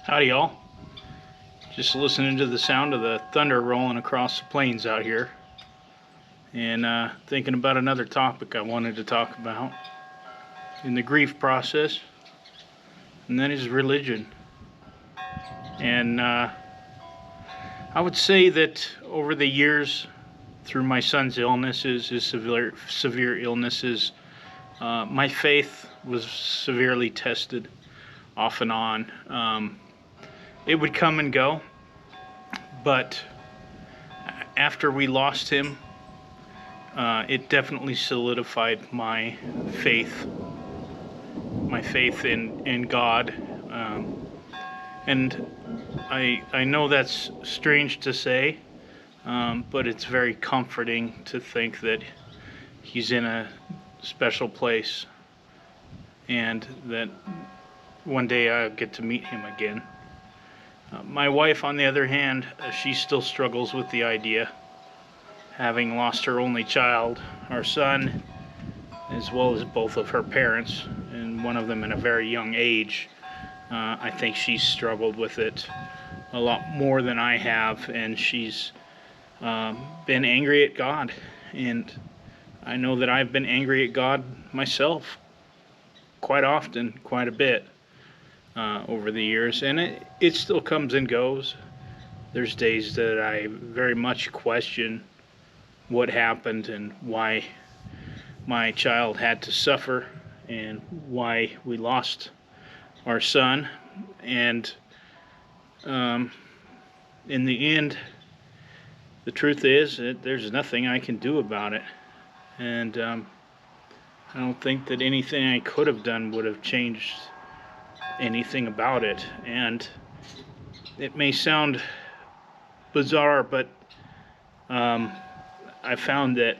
Howdy, y'all. Just listening to the sound of the thunder rolling across the plains out here, and thinking about another topic I wanted to talk about in the grief process, and that is religion. And I would say that over the years, through my son's illnesses, his severe illnesses, my faith was severely tested off and on. It would come and go, but after we lost him, it definitely solidified my faith in God. And I know that's strange to say, but it's very comforting to think that he's in a special place and that one day I'll get to meet him again. My wife, on the other hand, she still struggles with the idea, having lost her only child, our son, as well as both of her parents, and one of them at a very young age. I think she's struggled with it a lot more than I have, and she's been angry at God. And I know that I've been angry at God myself quite often, quite a bit. Over the years, and it still comes and goes. There's days that I very much question what happened and why my child had to suffer and why we lost our son. And in the end, the truth is that there's nothing I can do about it. And I don't think that anything I could have done would have changed anything about it. And it may sound bizarre, but I found that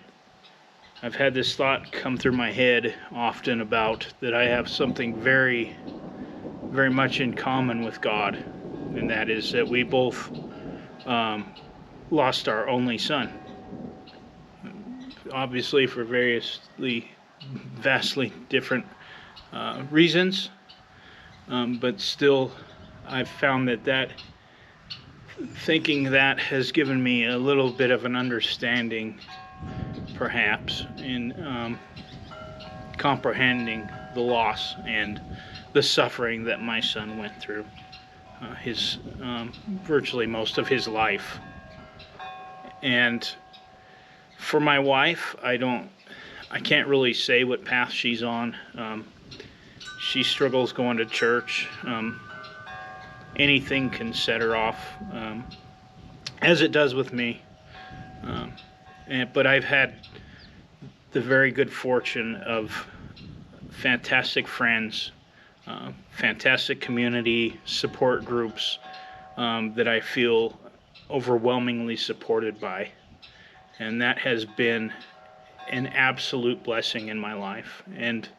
I've had this thought come through my head often about that I have something very, very much in common with God, and that is that we both lost our only son, obviously for vastly different reasons. But still, I've found that thinking that has given me a little bit of an understanding, perhaps, in comprehending the loss and the suffering that my son went through his virtually most of his life. And for my wife, I can't really say what path she's on. She struggles going to church. Anything can set her off, as it does with me. But I've had the very good fortune of fantastic friends, fantastic community support groups that I feel overwhelmingly supported by. And that has been an absolute blessing in my life. And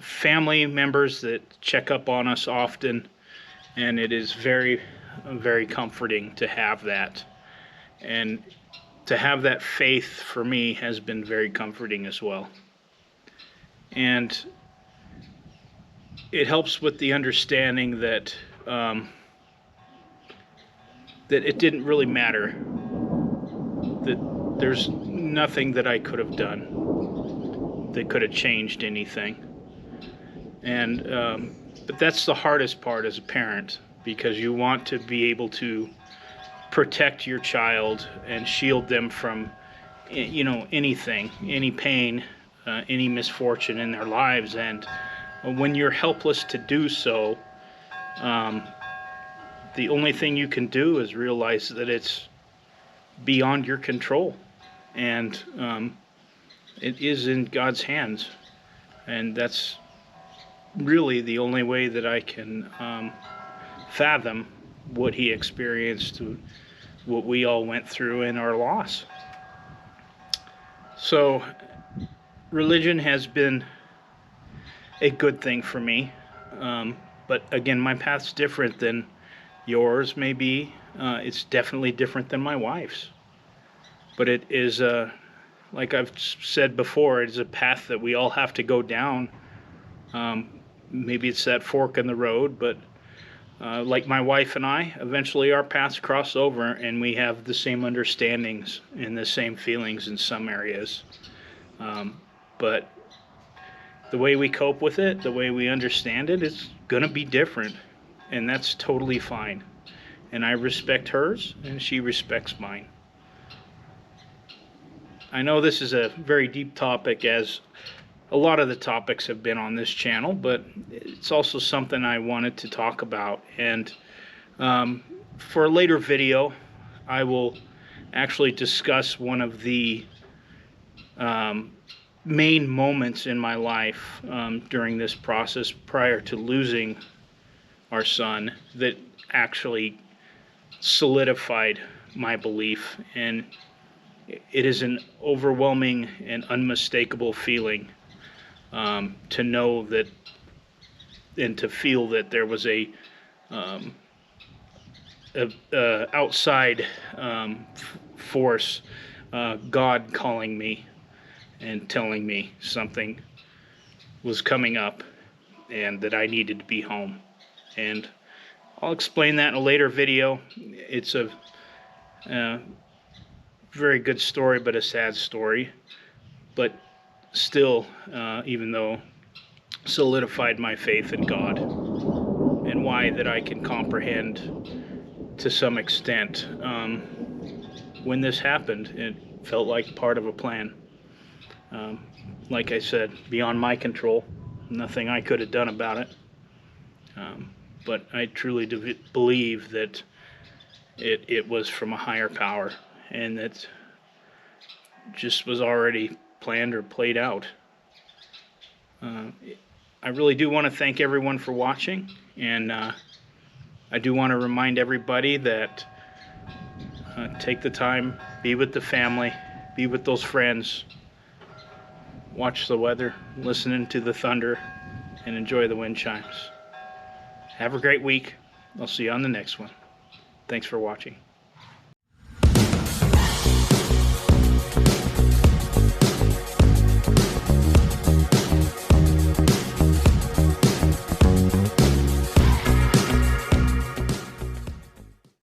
family members that check up on us often, and it is very, very comforting to have that. And to have that faith for me has been very comforting as well. And it helps with the understanding that that it didn't really matter, that there's nothing that I could have done that could have changed anything. And but that's the hardest part as a parent, because you want to be able to protect your child and shield them from anything, any pain, any misfortune in their lives. And when you're helpless to do so, the only thing you can do is realize that it's beyond your control, and it is in God's hands. And that's really the only way that I can fathom what he experienced, what we all went through in our loss. So religion has been a good thing for me, but again, my path's different than yours may be. It's definitely different than my wife's, but it is like I've said before, it is a path that we all have to go down. Maybe it's that fork in the road, but like my wife and I, eventually our paths cross over and we have the same understandings and the same feelings in some areas. But the way we cope with it, the way we understand it, is going to be different. And that's totally fine. And I respect hers, and she respects mine. I know this is a very deep topic, as a lot of the topics have been on this channel, but it's also something I wanted to talk about. And for a later video, I will actually discuss one of the main moments in my life during this process prior to losing our son that actually solidified my belief. And it is an overwhelming and unmistakable feeling to know that and to feel that there was a outside force, God calling me and telling me something was coming up and that I needed to be home. And I'll explain that in a later video. It's a very good story, but a sad story. But still, even though solidified my faith in God and why that I can comprehend to some extent. When this happened, it felt like part of a plan. Like I said, beyond my control, nothing I could have done about it. But I truly believe that it was from a higher power, and that just was already planned or played out. I really do want to thank everyone for watching, and I do want to remind everybody that take the time, be with the family, be with those friends, watch the weather, listen to the thunder, and enjoy the wind chimes. Have a great week. I'll see you on the next one. Thanks for watching.